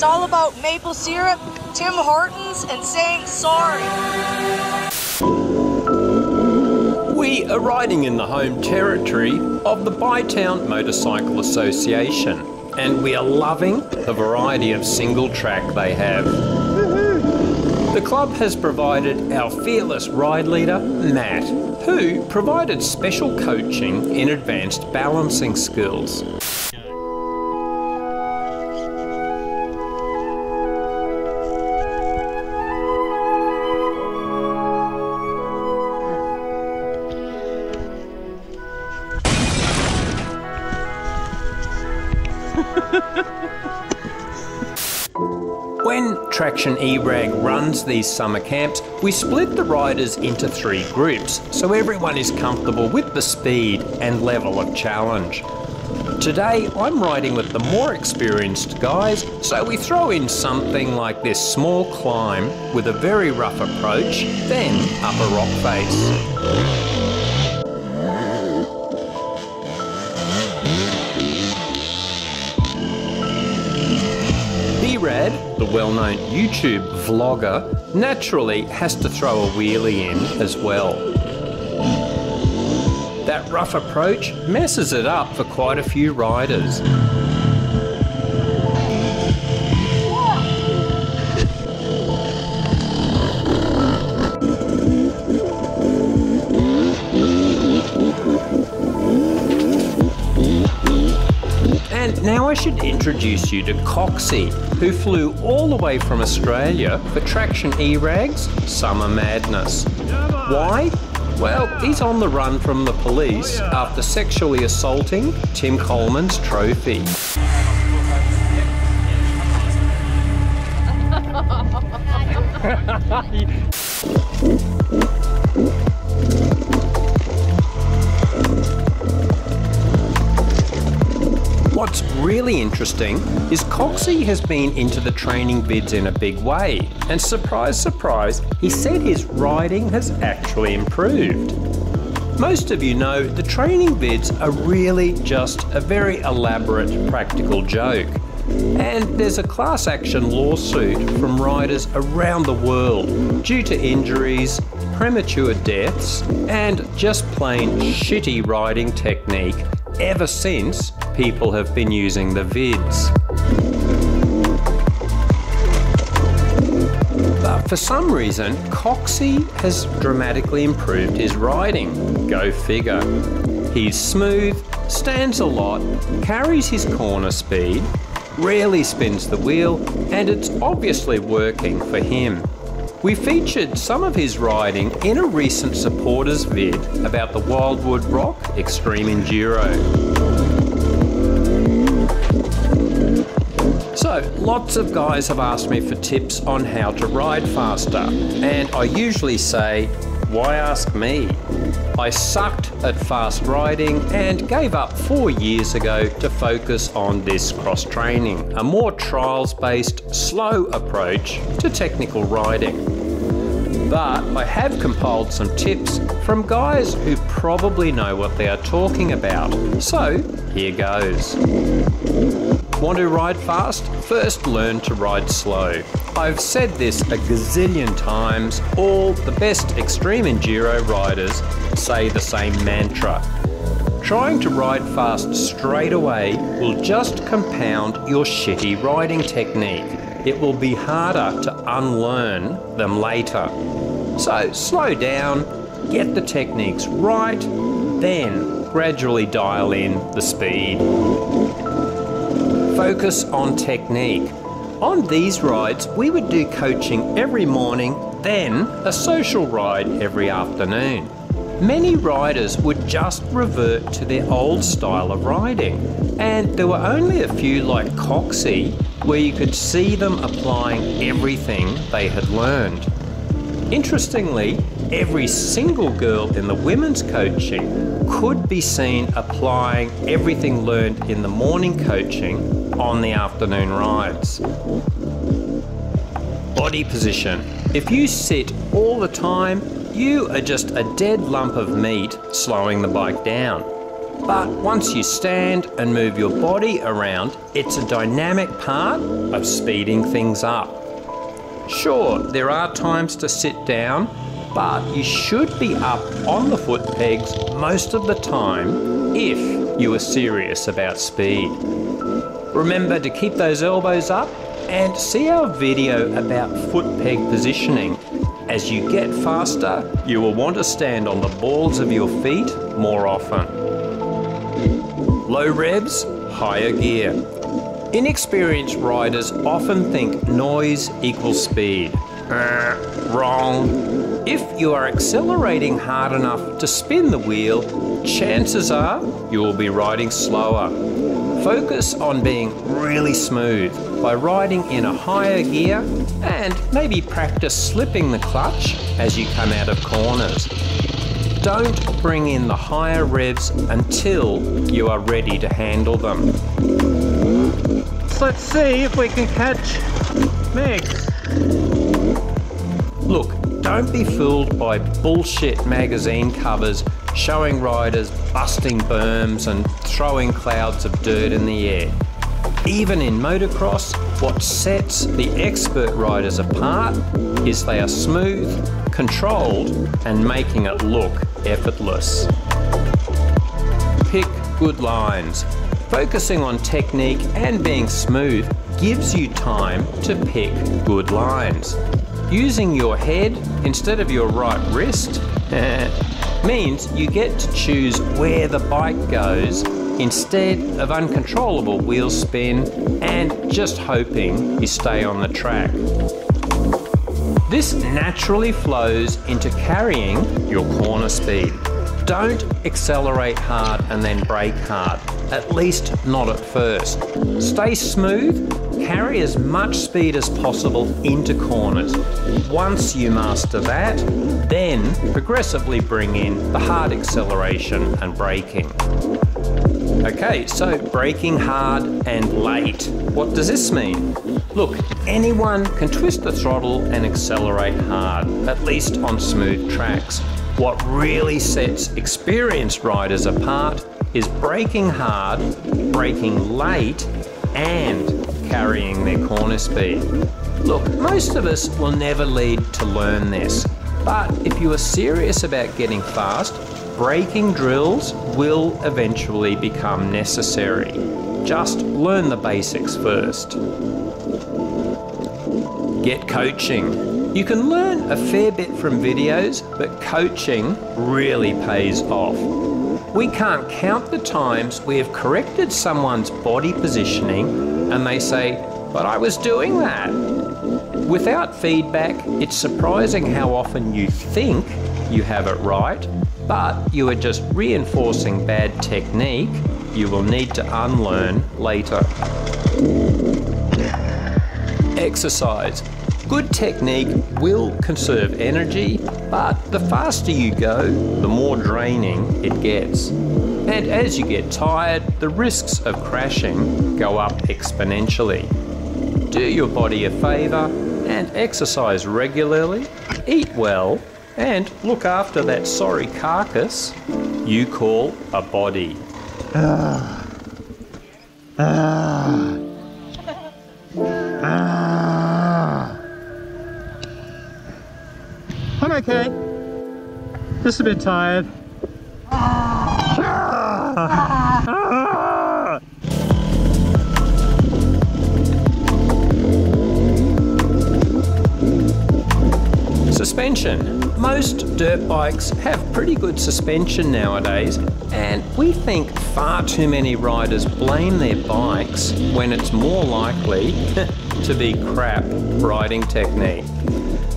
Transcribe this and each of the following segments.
It's all about maple syrup, Tim Hortons, and saying sorry. We are riding in the home territory of the Bytown Motorcycle Association, and we are loving the variety of single track they have. The club has provided our fearless ride leader, Matt, who provided special coaching in advanced balancing skills. When Traction E-Rag runs these summer camps, we split the riders into 3 groups so everyone is comfortable with the speed and level of challenge. Today I'm riding with the more experienced guys, so we throw in something like this small climb with a very rough approach, then up a rock face. Brad, the well-known YouTube vlogger, naturally has to throw a wheelie in as well. That rough approach messes it up for quite a few riders. And now I should introduce you to Coxie, who flew all the way from Australia for Traction E-Rag's Summer Madness. Why? Well, he's on the run from the police after sexually assaulting Tim Coleman's trophy. What's really interesting is Coxie has been into the training vids in a big way, and surprise, surprise, he said his riding has actually improved. Most of you know the training vids are really just a very elaborate practical joke, and there's a class action lawsuit from riders around the world due to injuries, premature deaths, and just plain shitty riding technique ever since people have been using the vids. But for some reason, Coxie has dramatically improved his riding. Go figure. He's smooth, stands a lot, carries his corner speed, rarely spins the wheel, and it's obviously working for him. We featured some of his riding in a recent supporters vid about the Wildwood Rock Extreme Enduro. So, lots of guys have asked me for tips on how to ride faster, and I usually say, why ask me? I sucked at fast riding and gave up 4 years ago to focus on this cross training, a more trials-based, slow approach to technical riding. But I have compiled some tips from guys who probably know what they are talking about. So, here goes. Want to ride fast? First learn to ride slow. I've said this a gazillion times. All the best extreme enduro riders say the same mantra. Trying to ride fast straight away will just compound your shitty riding technique. It will be harder to unlearn them later. So slow down, get the techniques right, then gradually dial in the speed. Focus on technique. On these rides, we would do coaching every morning, then a social ride every afternoon. Many riders would just revert to their old style of riding, and there were only a few like Coxie where you could see them applying everything they had learned. Interestingly, every single girl in the women's coaching could be seen applying everything learned in the morning coaching on the afternoon rides. Body position. If you sit all the time, you are just a dead lump of meat slowing the bike down. But once you stand and move your body around, it's a dynamic part of speeding things up. Sure, there are times to sit down, but you should be up on the foot pegs most of the time if you are serious about speed. Remember to keep those elbows up and see our video about foot peg positioning. As you get faster, you will want to stand on the balls of your feet more often. Low revs, higher gear. Inexperienced riders often think noise equals speed. Wrong. If you are accelerating hard enough to spin the wheel, chances are you will be riding slower. Focus on being really smooth by riding in a higher gear and maybe practice slipping the clutch as you come out of corners. Don't bring in the higher revs until you are ready to handle them. Let's see if we can catch Megs. Look, don't be fooled by bullshit magazine covers showing riders busting berms and throwing clouds of dirt in the air. Even in motocross, what sets the expert riders apart is they are smooth, controlled, and making it look effortless. Pick good lines. Focusing on technique and being smooth gives you time to pick good lines. Using your head instead of your right wrist means you get to choose where the bike goes instead of uncontrollable wheel spin and just hoping you stay on the track. This naturally flows into carrying your corner speed. Don't accelerate hard and then brake hard, at least not at first. Stay smooth, carry as much speed as possible into corners. Once you master that, then progressively bring in the hard acceleration and braking. Okay, so braking hard and late. What does this mean? Look, anyone can twist the throttle and accelerate hard, at least on smooth tracks. What really sets experienced riders apart is braking hard, braking late, and carrying their corner speed. Look, most of us will never lead to learn this, but if you are serious about getting fast, braking drills will eventually become necessary. Just learn the basics first. Get coaching. You can learn a fair bit from videos, but coaching really pays off. We can't count the times we have corrected someone's body positioning and they say, "But I was doing that." Without feedback, it's surprising how often you think you have it right, but you are just reinforcing bad technique you will need to unlearn later. Exercise. Good technique will conserve energy, but the faster you go, the more draining it gets. And as you get tired, the risks of crashing go up exponentially. Do your body a favour and exercise regularly, eat well, and look after that sorry carcass you call a body. I'm okay. Just a bit tired. Suspension. Most dirt bikes have pretty good suspension nowadays, and we think far too many riders blame their bikes when it's more likely to be crap riding technique.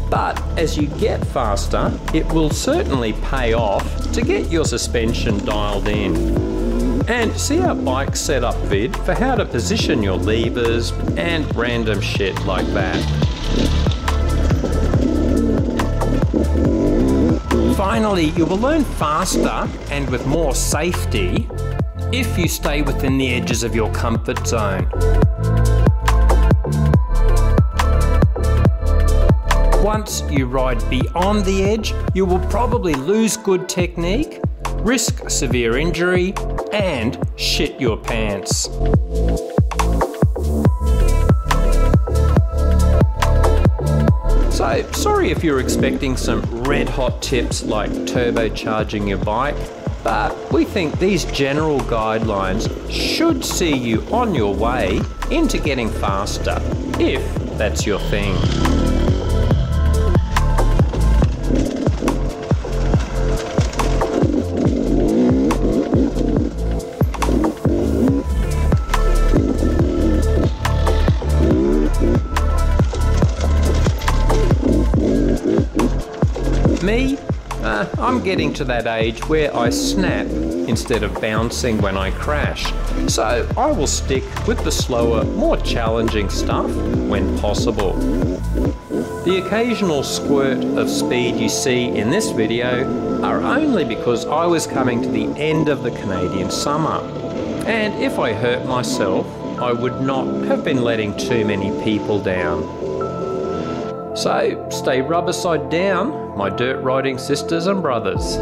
But as you get faster, it will certainly pay off to get your suspension dialed in. And see our bike setup vid for how to position your levers and random shit like that. Finally, you will learn faster and with more safety if you stay within the edges of your comfort zone. Once you ride beyond the edge, you will probably lose good technique, risk severe injury, and shit your pants. So, sorry if you're expecting some red hot tips like turbocharging your bike, but we think these general guidelines should see you on your way into getting faster, if that's your thing. Me? I'm getting to that age where I snap instead of bouncing when I crash, so I will stick with the slower, more challenging stuff when possible. The occasional squirt of speed you see in this video are only because I was coming to the end of the Canadian summer, and if I hurt myself, I would not have been letting too many people down. So stay rubber side down, my dirt riding sisters and brothers.